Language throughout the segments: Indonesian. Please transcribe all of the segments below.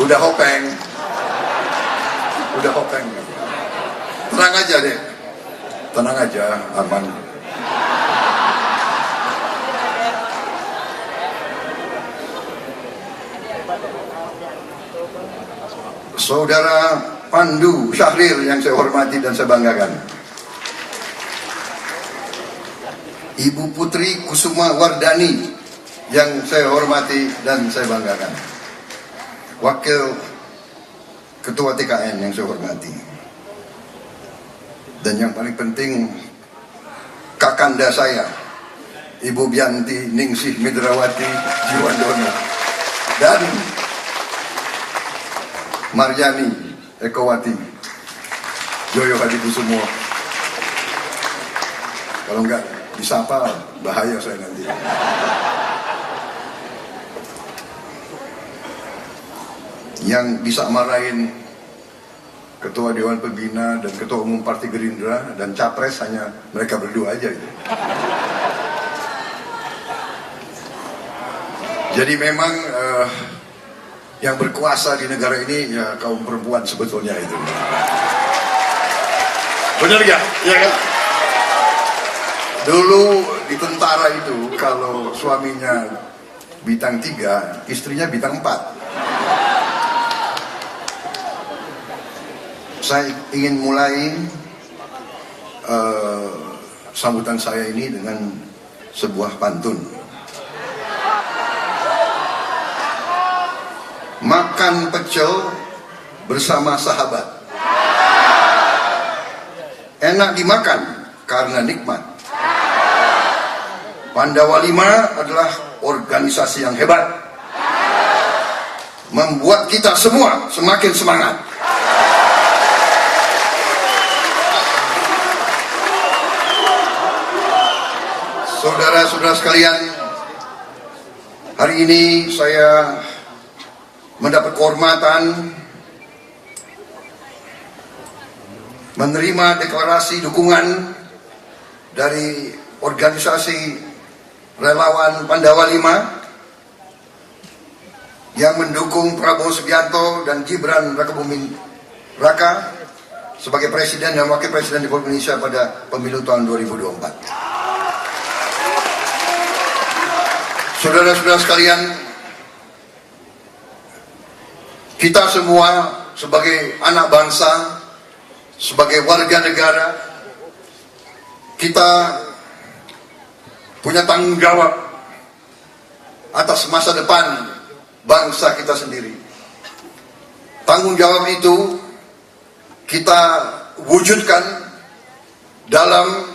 Udah hopeng. Udah hopeng. Tenang aja deh. Tenang aja, aman. Saudara Pandu Syahril yang saya hormati dan saya banggakan, Ibu Putri Kusuma Wardani yang saya hormati dan saya banggakan, Wakil Ketua TKN yang saya hormati, dan yang paling penting kakanda saya, Ibu Bianti Ningsih Midrawati Jiwandono dan Maryani Ekowati Joyo Hadikusumo. Kalau enggak disapa bahaya saya nanti. Yang bisa marahin Ketua Dewan Pembina dan Ketua Umum Partai Gerindra dan Capres hanya mereka berdua aja itu. Jadi memang yang berkuasa di negara ini ya kaum perempuan sebetulnya itu. Benar gak? Ya kan? Dulu di tentara itu kalau suaminya bintang 3, istrinya bintang 4. Saya ingin mulai sambutan saya ini dengan sebuah pantun. Makan pecel bersama sahabat, enak dimakan karena nikmat. Pandawa 5 adalah organisasi yang hebat, membuat kita semua semakin semangat. Saudara-saudara sekalian, hari ini saya mendapat kehormatan menerima deklarasi dukungan dari organisasi relawan Pandawa 5 yang mendukung Prabowo Subianto dan Gibran Rakabuming Raka sebagai Presiden dan Wakil Presiden Republik Indonesia pada pemilu tahun 2024. Saudara-saudara sekalian, kita semua sebagai anak bangsa, sebagai warga negara, kita punya tanggung jawab atas masa depan bangsa kita sendiri. Tanggung jawab itu kita wujudkan dalam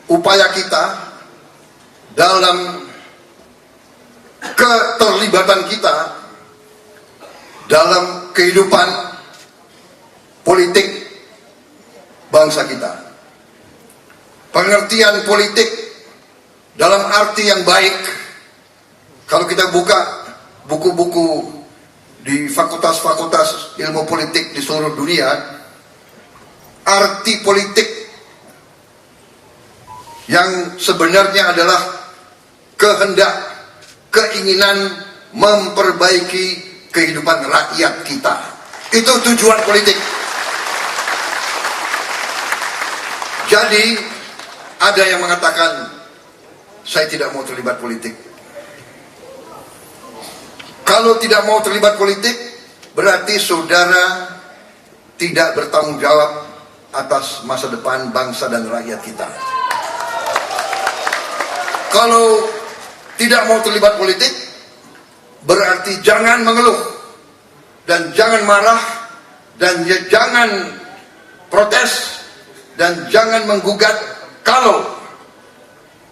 upaya kita, dalam keterlibatan kita dalam kehidupan politik bangsa kita. Pengertian politik dalam arti yang baik, kalau kita buka buku-buku di fakultas-fakultas ilmu politik di seluruh dunia, arti politik yang sebenarnya adalah kehendak, keinginan memperbaiki kehidupan rakyat kita. Itu tujuan politik. Jadi ada yang mengatakan saya tidak mau terlibat politik. Kalau tidak mau terlibat politik, berarti saudara tidak bertanggung jawab atas masa depan bangsa dan rakyat kita. Kalau tidak mau terlibat politik, berarti jangan mengeluh dan jangan marah dan jangan protes dan jangan menggugat kalau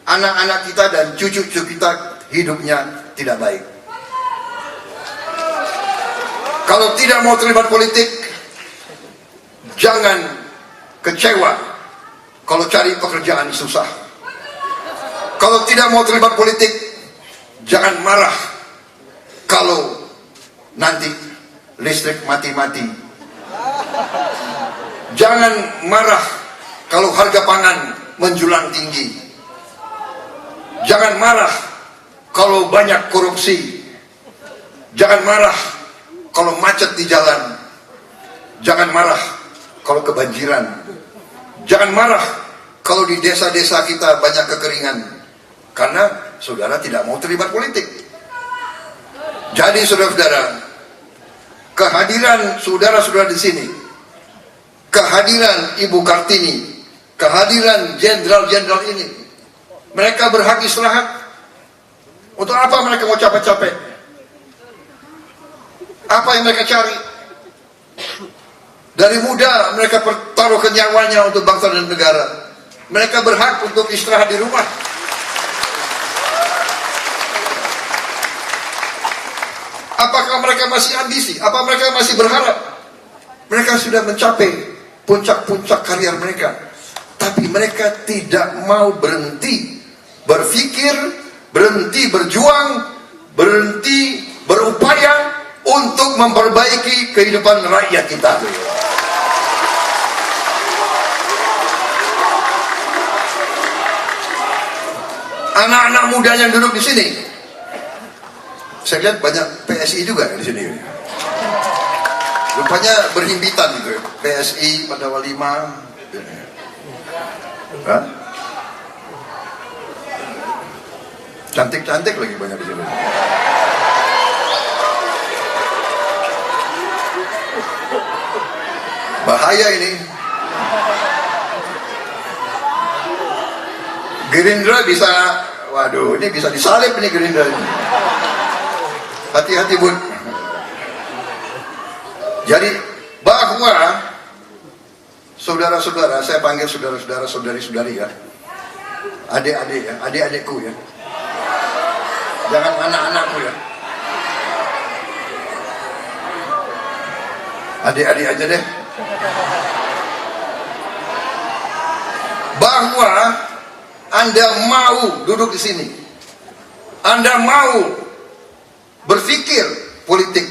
anak-anak kita dan cucu-cucu kita hidupnya tidak baik. Kalau tidak mau terlibat politik, jangan kecewa kalau cari pekerjaan susah. Kalau tidak mau terlibat politik, jangan marah kalau nanti listrik mati-mati. Jangan marah kalau harga pangan menjulang tinggi. Jangan marah kalau banyak korupsi. Jangan marah kalau macet di jalan. Jangan marah kalau kebanjiran. Jangan marah kalau di desa-desa kita banyak kekeringan. Karena saudara tidak mau terlibat politik. Jadi saudara-saudara, kehadiran saudara-saudara di sini, kehadiran Ibu Kartini, kehadiran jenderal-jenderal ini, mereka berhak istirahat. Untuk apa mereka mau capek-capek? Apa yang mereka cari? Dari muda mereka pertaruhkan nyawanya untuk bangsa dan negara. Mereka berhak untuk istirahat di rumah. Apakah mereka masih ambisi? Apa mereka masih berharap? Mereka sudah mencapai puncak-puncak karier mereka. Tapi mereka tidak mau berhenti berpikir, berhenti berjuang, berhenti berupaya untuk memperbaiki kehidupan rakyat kita. Anak-anak muda yang duduk di sini, saya lihat banyak PSI juga di sini. Rupanya berhimpitan gitu, PSI pada Walima. Hah? Cantik-cantik lagi banyak di sini. Bahaya ini. Gerindra bisa, waduh, ini bisa disalib ini Gerindra ini. Hati-hati bun. Jadi bahwa saudara-saudara, saya panggil saudara-saudara, saudari-saudari ya, adik-adik ya, adik-adikku ya, jangan anak-anakku ya, adik-adik aja deh. Bahwa Anda mau duduk di sini, Anda mau berpikir politik,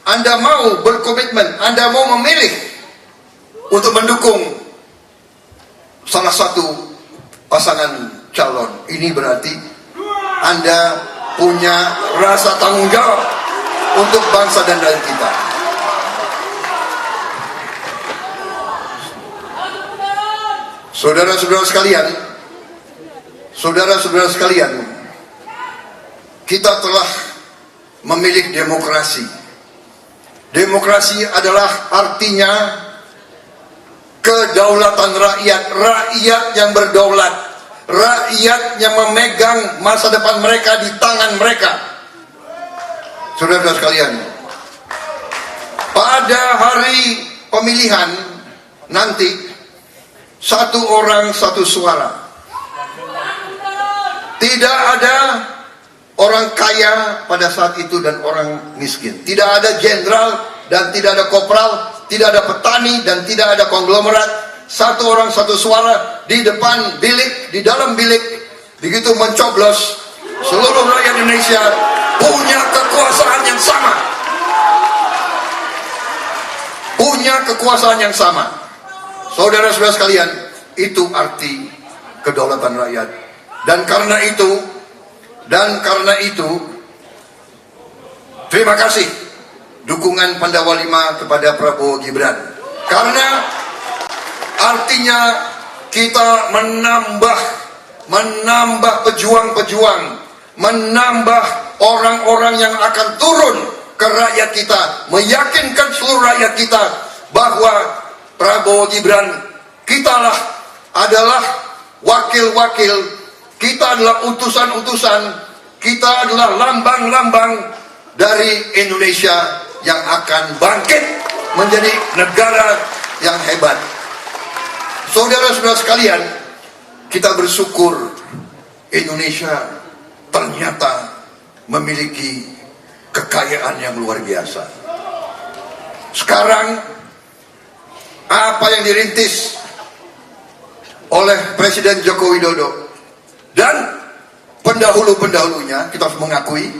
Anda mau berkomitmen, Anda mau memilih untuk mendukung salah satu pasangan calon. Ini berarti Anda punya rasa tanggung jawab untuk bangsa dan negara kita. Saudara-saudara sekalian, saudara-saudara sekalian, kita telah memilih demokrasi. Demokrasi adalah artinya kedaulatan rakyat, rakyat yang berdaulat, rakyat yang memegang masa depan mereka di tangan mereka. Saudara-saudara sekalian, pada hari pemilihan nanti, satu orang satu suara. Tidak ada orang kaya pada saat itu dan orang miskin. Tidak ada jenderal dan tidak ada kopral, tidak ada petani dan tidak ada konglomerat. Satu orang satu suara di depan bilik, di dalam bilik. Begitu mencoblos, seluruh rakyat Indonesia punya kekuasaan yang sama. Punya kekuasaan yang sama. Saudara-saudara sekalian, itu arti kedaulatan rakyat. Dan karena itu, terima kasih dukungan Pandawa 5 kepada Prabowo Gibran. Karena artinya kita menambah pejuang-pejuang, menambah orang-orang yang akan turun ke rakyat kita, meyakinkan seluruh rakyat kita bahwa Prabowo Gibran, kitalah adalah wakil-wakil, kita adalah utusan-utusan, kita adalah lambang-lambang dari Indonesia yang akan bangkit menjadi negara yang hebat. Saudara-saudara sekalian, kita bersyukur Indonesia ternyata memiliki kekayaan yang luar biasa. Sekarang apa yang dirintis oleh Presiden Joko Widodo dan pendahulu-pendahulunya, kita harus mengakui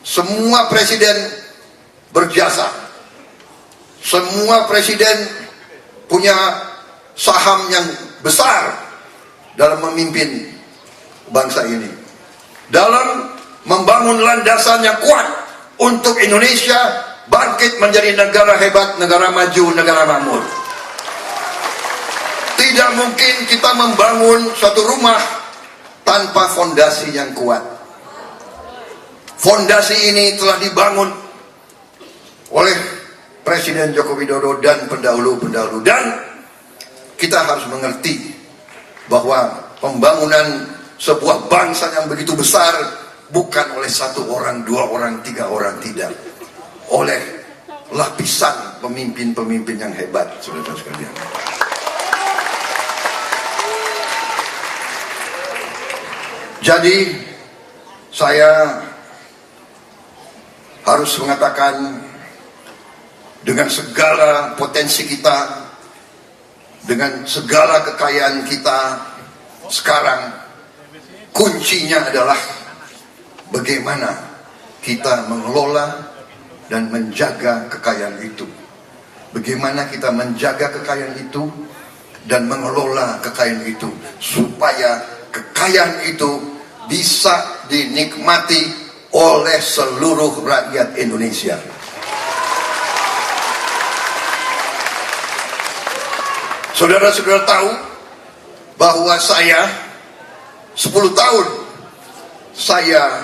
semua presiden berjasa, semua presiden punya saham yang besar dalam memimpin bangsa ini, dalam membangun landasan yang kuat untuk Indonesia bangkit menjadi negara hebat, negara maju, negara makmur. Tidak mungkin kita membangun suatu rumah tanpa fondasi yang kuat. Fondasi ini telah dibangun oleh Presiden Joko Widodo dan pendahulu-pendahulu, dan kita harus mengerti bahwa pembangunan sebuah bangsa yang begitu besar bukan oleh satu orang, dua orang, tiga orang, tidak, oleh lapisan pemimpin-pemimpin yang hebat, saudara sekalian. Jadi saya harus mengatakan, dengan segala potensi kita, dengan segala kekayaan kita, sekarang kuncinya adalah bagaimana kita mengelola dan menjaga kekayaan itu. Bagaimana kita menjaga kekayaan itu dan mengelola kekayaan itu, supaya kekayaan itu bisa dinikmati oleh seluruh rakyat Indonesia. Saudara-saudara tahu bahwa saya 10 tahun saya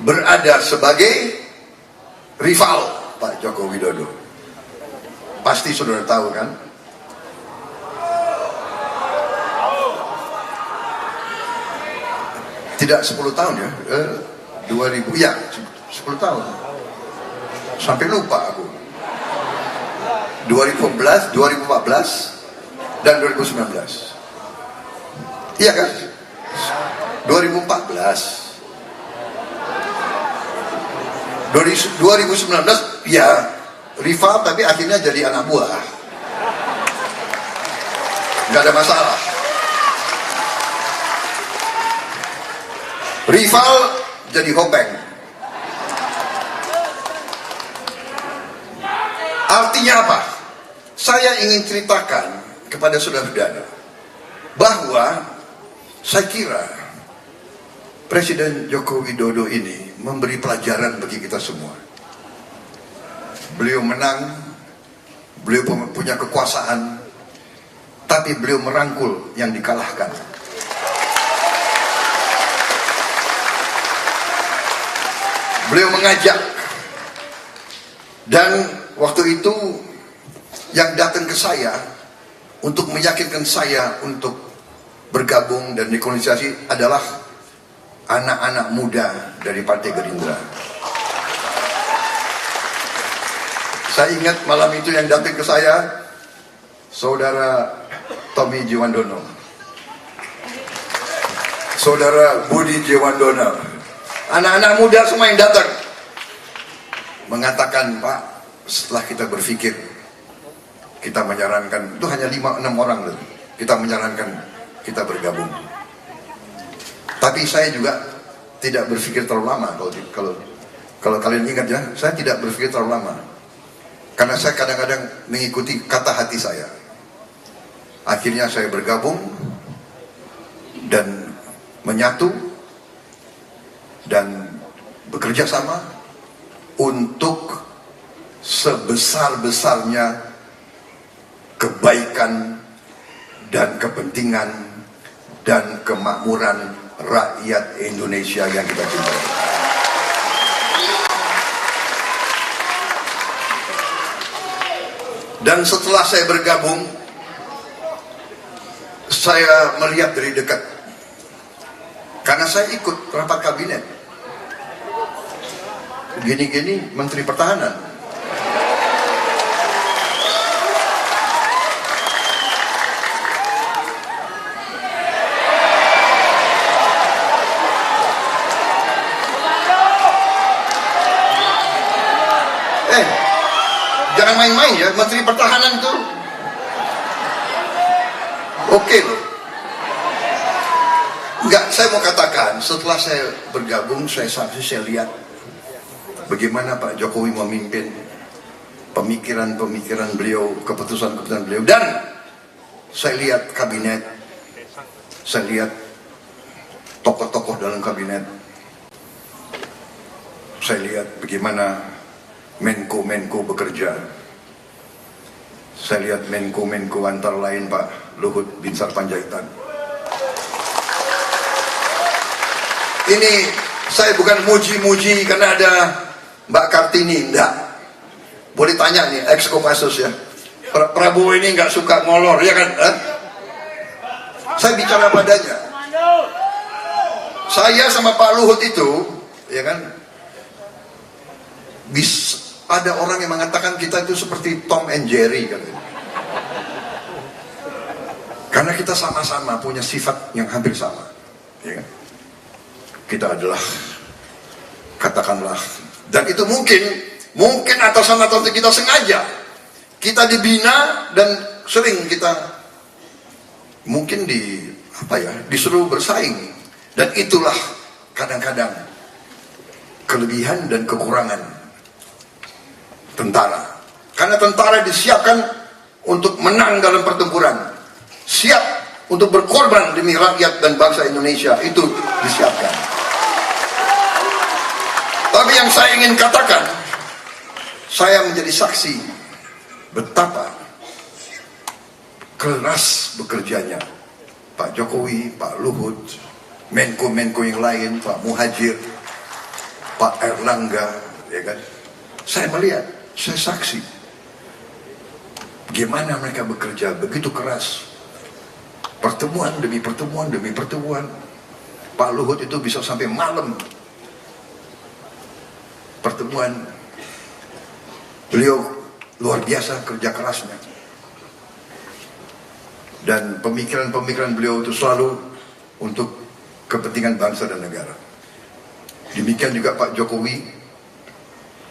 berada sebagai rival Pak Joko Widodo. Pasti saudara tahu kan? Tidak 10 tahun ya, 2000, ya 10 tahun. Sampai lupa aku. 2014, 2014, dan 2019. Iya kan? 2014. 2019, ya rival tapi akhirnya jadi anak buah. Nggak ada masalah. Rival jadi hopeng. Artinya apa? Saya ingin ceritakan kepada saudara-saudara bahwa saya kira Presiden Joko Widodo ini memberi pelajaran bagi kita semua. Beliau menang, beliau punya kekuasaan, tapi beliau merangkul yang dikalahkan. Beliau mengajak, dan waktu itu yang datang ke saya untuk meyakinkan saya untuk bergabung dan rekonsiliasi adalah anak-anak muda dari Partai Gerindra. Saya ingat malam itu yang datang ke saya, Saudara Tommy Jiwandono, Saudara Budi Jiwandono, anak-anak muda semua yang datang mengatakan, Pak, setelah kita berpikir, kita menyarankan, itu hanya 5-6 orang loh, kita menyarankan kita bergabung. Tapi saya juga tidak berpikir terlalu lama. Kalau kalian ingat ya, saya tidak berpikir terlalu lama, karena saya kadang-kadang mengikuti kata hati saya. Akhirnya saya bergabung dan menyatu dan bekerja sama untuk sebesar-besarnya kebaikan dan kepentingan dan kemakmuran rakyat Indonesia yang kita cintai. Dan setelah saya bergabung, saya melihat dari dekat, karena saya ikut rapat kabinet. Gini-gini Menteri Pertahanan. Jangan main-main ya, Menteri Pertahanan itu oke loh. Enggak, saya mau katakan, setelah saya bergabung, saya lihat bagaimana Pak Jokowi memimpin, pemikiran-pemikiran beliau, keputusan-keputusan beliau, dan saya lihat kabinet, saya lihat tokoh-tokoh dalam kabinet, saya lihat bagaimana Menko-menko bekerja. Saya lihat menko-menko antara lain Pak Luhut Binsar Panjaitan. Ini saya bukan muji-muji karena ada Mbak Kartini, enggak. Boleh tanya nih, ex Kopassus ya. Prabowo ini nggak suka ngolor, ya kan? Saya bicara padanya. Saya sama Pak Luhut itu, ya kan? Ada orang yang mengatakan kita itu seperti Tom and Jerry, katanya. Karena kita sama-sama punya sifat yang hampir sama, ya kan? Kita adalah, katakanlah, dan itu mungkin atasan-atasan kita sengaja, kita dibina dan sering kita mungkin disuruh bersaing, dan itulah kadang-kadang kelebihan dan kekurangan tentara. Karena tentara disiapkan untuk menang dalam pertempuran, siap untuk berkorban demi rakyat dan bangsa Indonesia, itu disiapkan. Tapi yang saya ingin katakan, saya menjadi saksi betapa keras bekerjanya Pak Jokowi, Pak Luhut, menko-menko yang lain, Pak Muhajir, Pak Erlangga, ya kan? Saya melihat, saya saksi bagaimana mereka bekerja begitu keras, pertemuan demi pertemuan demi pertemuan. Pak Luhut itu bisa sampai malam pertemuan. Beliau luar biasa kerja kerasnya, dan pemikiran-pemikiran beliau itu selalu untuk kepentingan bangsa dan negara. Demikian juga Pak Jokowi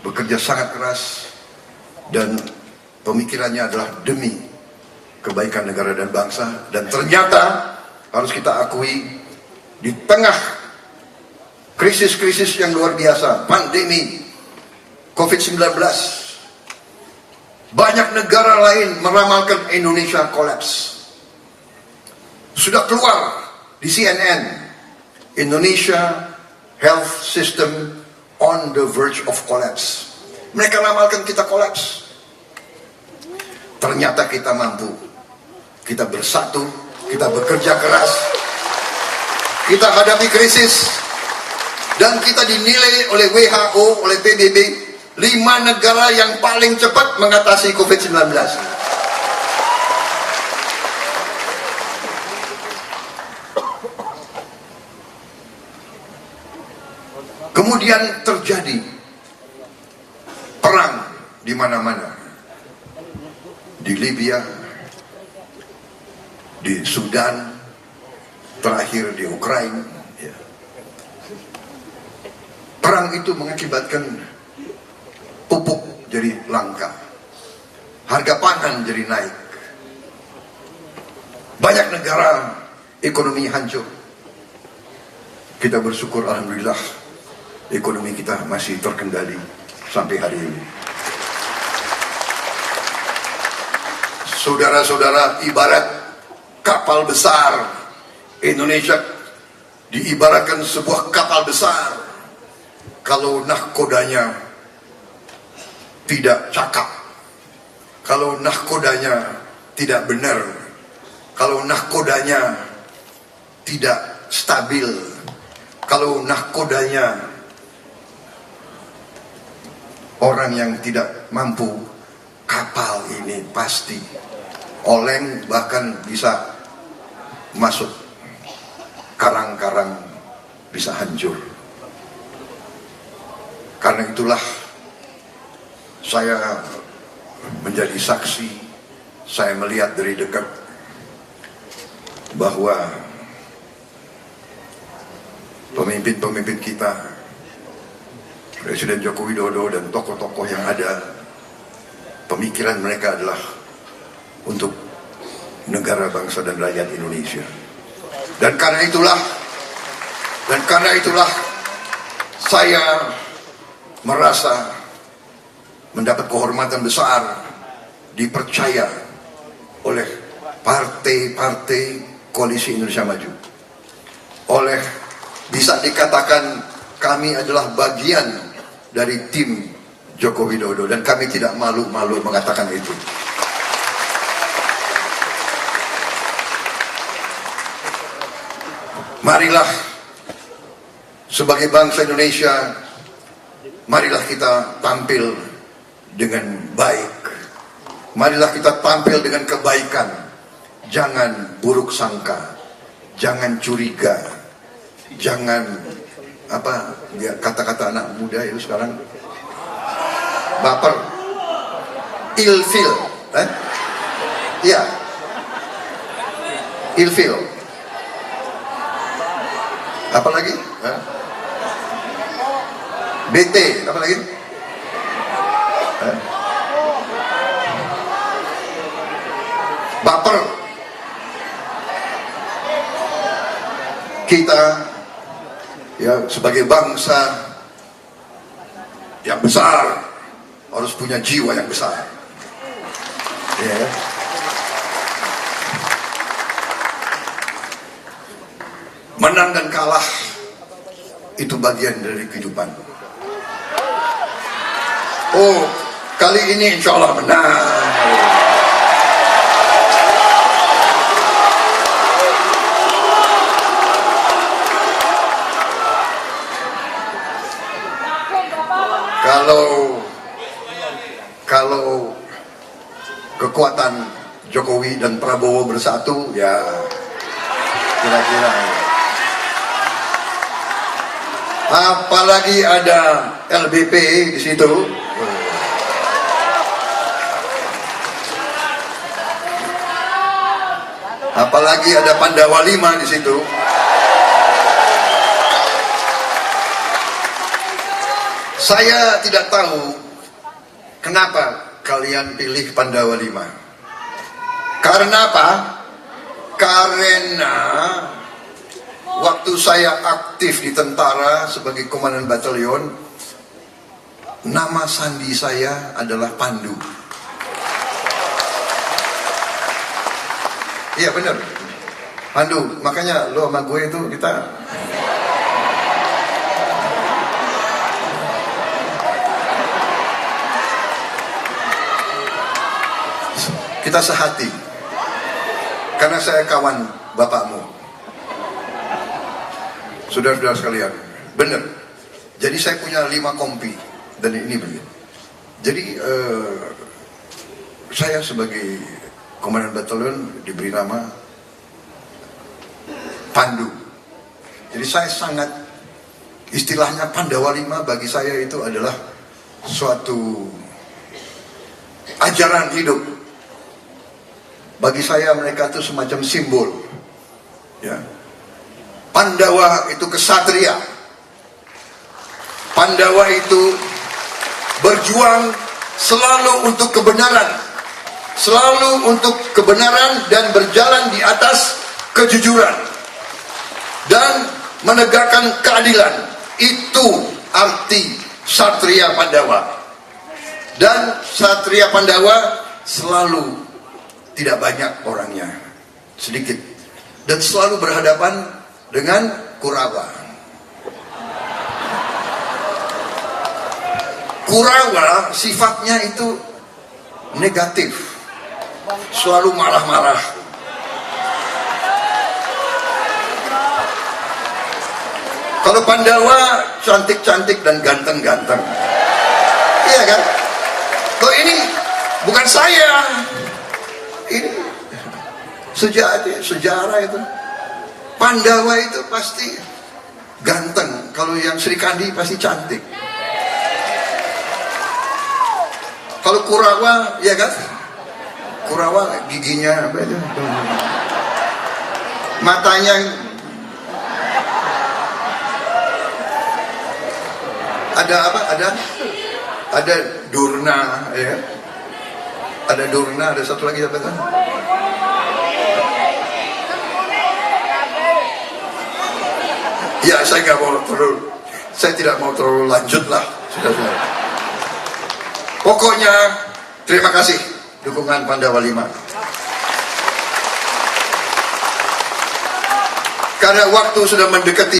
bekerja sangat keras, dan pemikirannya adalah demi kebaikan negara dan bangsa. Dan ternyata harus kita akui, di tengah krisis-krisis yang luar biasa, pandemi COVID-19, banyak negara lain meramalkan Indonesia kolaps. Sudah keluar di CNN, Indonesia health system on the verge of collapse. Mereka ramalkan kita kolaps. Ternyata kita mampu. Kita bersatu, kita bekerja keras, kita hadapi krisis, dan kita dinilai oleh WHO, oleh PBB, 5 negara yang paling cepat mengatasi COVID-19. Kemudian terjadi perang di mana-mana. Di Libya, di Sudan, terakhir di Ukraina. Ya. Perang itu mengakibatkan pupuk jadi langka, harga pangan jadi naik, banyak negara ekonomi hancur. Kita bersyukur, alhamdulillah, ekonomi kita masih terkendali sampai hari ini. Saudara-saudara, ibarat kapal besar, Indonesia diibaratkan sebuah kapal besar. Kalau nahkodanya tidak cakap, kalau nahkodanya tidak benar, kalau nahkodanya tidak stabil, kalau nahkodanya orang yang tidak mampu, kapal ini pasti oleng, bahkan bisa masuk karang-karang, bisa hancur. Karena itulah saya menjadi saksi, saya melihat dari dekat bahwa pemimpin-pemimpin kita, Presiden Joko Widodo dan tokoh-tokoh yang ada, pemikiran mereka adalah untuk negara, bangsa, dan rakyat Indonesia. Dan karena itulah saya merasa mendapat kehormatan besar, dipercaya oleh partai-partai Koalisi Indonesia Maju, oleh, bisa dikatakan kami adalah bagian dari tim Joko Widodo, dan kami tidak malu-malu mengatakan itu. Marilah sebagai bangsa Indonesia, marilah kita tampil dengan baik. Marilah kita tampil dengan kebaikan. Jangan buruk sangka, jangan curiga, jangan apa ya, kata-kata anak muda itu sekarang, baper, ilfil, ya, ilfil. Apa lagi? BT, apa lagi? Baper. Kita ya sebagai bangsa yang besar harus punya jiwa yang besar. Ya. Menang dan kalah itu bagian dari kehidupan. Oh, kali ini insya Allah menang. Kalau kekuatan Jokowi dan Prabowo bersatu, ya kira-kira. Apalagi ada LBP di situ. Apalagi ada Pandawa 5 di situ. Saya tidak tahu kenapa kalian pilih Pandawa 5. Karena apa? Karena waktu saya aktif di tentara sebagai komandan batalion, nama sandi saya adalah Pandu. Iya benar, Pandu. Makanya lo sama gue itu kita sehati, karena saya kawan bapakmu. Saudara-saudara sekalian, benar. Jadi saya punya 5 kompi, dan ini begitu. Jadi saya sebagai komandan batalion diberi nama Pandu. Jadi saya sangat, istilahnya Pandawa 5 bagi saya itu adalah suatu ajaran hidup. Bagi saya mereka itu semacam simbol, ya. Pandawa itu kesatria. Pandawa itu berjuang selalu untuk kebenaran, selalu untuk kebenaran dan berjalan di atas kejujuran dan menegakkan keadilan. Itu arti Satria Pandawa. Dan Satria Pandawa selalu tidak banyak orangnya, sedikit, dan selalu berhadapan dengan Kurawa. Kurawa sifatnya itu negatif, selalu marah-marah. Kalau Pandawa cantik-cantik dan ganteng-ganteng, iya kan? Kalau ini bukan saya. Ini sejarah itu. Pandawa itu pasti ganteng. Kalau yang Sri Kandi pasti cantik. Kalau Kurawa, ya kan? Kurawa giginya apa itu? Matanya ada apa? Ada Durna, ya. Ada Durna, ada satu lagi apa kan? Ya, saya tidak mau terlalu lanjut lah, sudah. Pokoknya terima kasih dukungan Pandawa 5. Karena waktu sudah mendekati